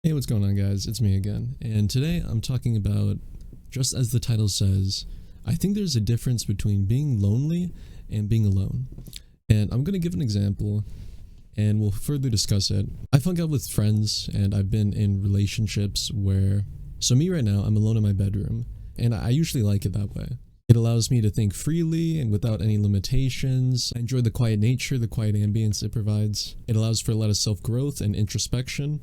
Hey, what's going on, guys? It's me again, and today I'm talking about, just as the title says, I think there's a difference between being lonely and being alone. And I'm gonna give an example, and we'll further discuss it. I've hung out with friends, and I've been in relationships where, so me right now, I'm alone in my bedroom, and I usually like it that way. It allows me to think freely and without any limitations. I enjoy the quiet nature, the quiet ambience it provides. It allows for a lot of self-growth and introspection.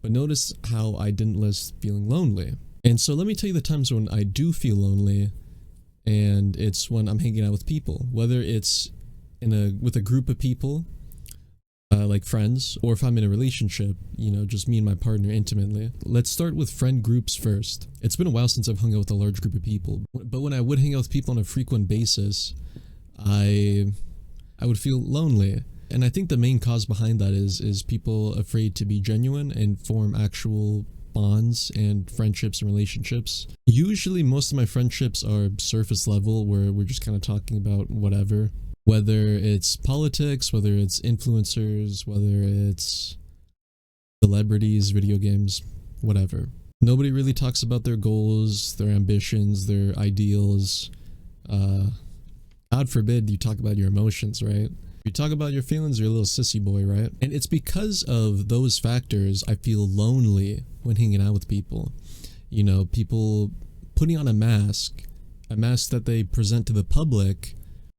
But notice how I didn't list feeling lonely. And so let me tell you the times when I do feel lonely, and it's when I'm hanging out with people, whether it's with a group of people, like friends, or if I'm in a relationship, just me and my partner intimately. Let's start with friend groups first. It's been a while since I've hung out with a large group of people, but when I would hang out with people on a frequent basis, I would feel lonely. And I think the main cause behind that is people afraid to be genuine and form actual bonds and friendships and relationships. Usually most of my friendships are surface level, where we're just kind of talking about whatever, whether it's politics, whether it's influencers, whether it's celebrities, video games, whatever. Nobody really talks about their goals, their ambitions, their ideals. God forbid you talk about your emotions, right? You talk about your feelings, you're a little sissy boy, right? And it's because of those factors I feel lonely when hanging out with people. People putting on a mask that they present to the public,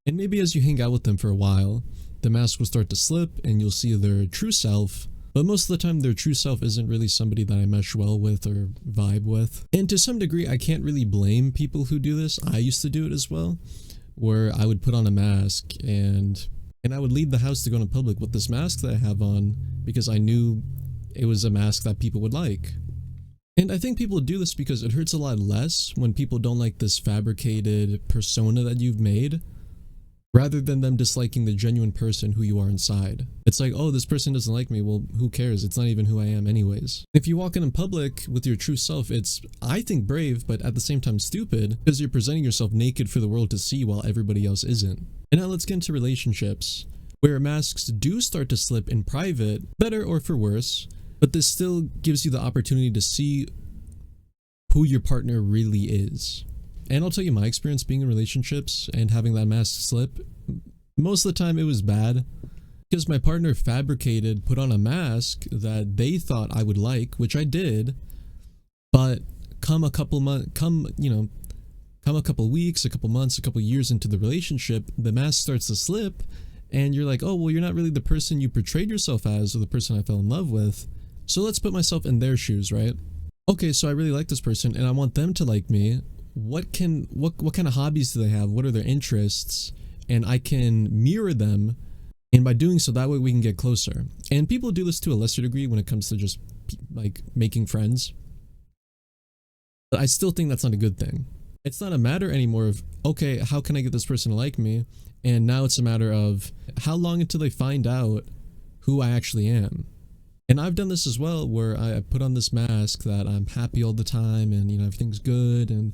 and maybe as you hang out with them for a while, the mask will start to slip and you'll see their true self. But most of the time, their true self isn't really somebody that I mesh well with or vibe with. And to some degree, I can't really blame people who do this. I used to do it as well, where I would put on a mask and I would leave the house to go in public with this mask that I have on because I knew it was a mask that people would like. And I think people do this because it hurts a lot less when people don't like this fabricated persona that you've made, rather than them disliking the genuine person who you are inside. It's like, oh, this person doesn't like me. Well, who cares? It's not even who I am anyways. If you walk in public with your true self, it's, I think, brave, but at the same time stupid, because you're presenting yourself naked for the world to see while everybody else isn't. And now let's get into relationships, where masks do start to slip in private, better or for worse, but this still gives you the opportunity to see who your partner really is. And I'll tell you my experience being in relationships and having that mask slip. Most of the time it was bad because my partner put on a mask that they thought I would like, which I did. But come a couple weeks, a couple months, a couple years into the relationship, the mask starts to slip and you're like, oh, well, you're not really the person you portrayed yourself as or the person I fell in love with. So let's put myself in their shoes, right? Okay, so I really like this person and I want them to like me. What kind of hobbies do they have? What are their interests? And I can mirror them, and by doing so, that way we can get closer. And people do this to a lesser degree when it comes to just like making friends, but I still think that's not a good thing. It's not a matter anymore of, okay, how can I get this person to like me? And now it's a matter of how long until they find out who I actually am. And I've done this as well, where I put on this mask that I'm happy all the time and everything's good and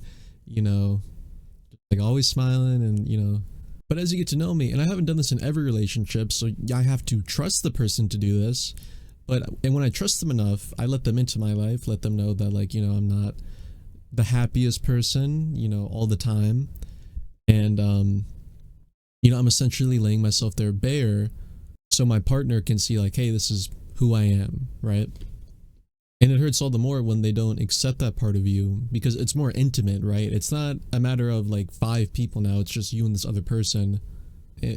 like always smiling and but as you get to know me, and I haven't done this in every relationship, so I have to trust the person to do this, and when I trust them enough, I let them into my life, let them know that I'm not the happiest person all the time, and I'm essentially laying myself there bare so my partner can see like, hey, this is who I am, right? And it hurts all the more when they don't accept that part of you because it's more intimate, right? It's not a matter of like 5 people now, it's just you and this other person.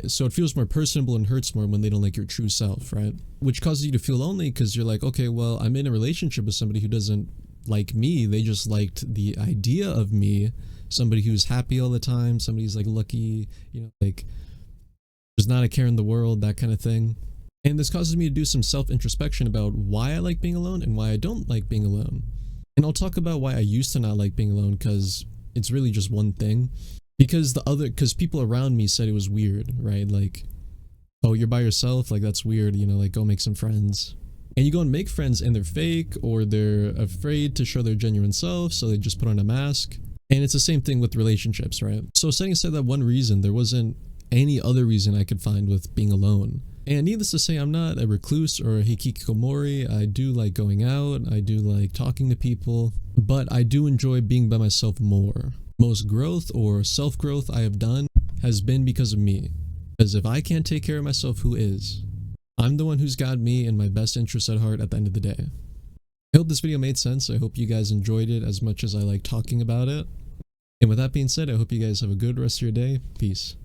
So it feels more personable and hurts more when they don't like your true self, right? Which causes you to feel lonely because you're like, okay, well, I'm in a relationship with somebody who doesn't like me. They just liked the idea of me, somebody who's happy all the time, somebody who's like lucky, like there's not a care in the world, that kind of thing. And this causes me to do some self-introspection about why I like being alone and why I don't like being alone. And I'll talk about why I used to not like being alone, because it's really just one thing. Because people around me said it was weird, right? Like, oh, you're by yourself? Like, that's weird, like, go make some friends. And you go and make friends and they're fake, or they're afraid to show their genuine self, so they just put on a mask. And it's the same thing with relationships, right? So setting aside that one reason, there wasn't any other reason I could find with being alone. And needless to say, I'm not a recluse or a hikikomori. I do like going out, I do like talking to people, but I do enjoy being by myself more. Most growth or self-growth I have done has been because of me. Because if I can't take care of myself, who is? I'm the one who's got me and my best interests at heart at the end of the day. I hope this video made sense. I hope you guys enjoyed it as much as I like talking about it. And with that being said, I hope you guys have a good rest of your day. Peace.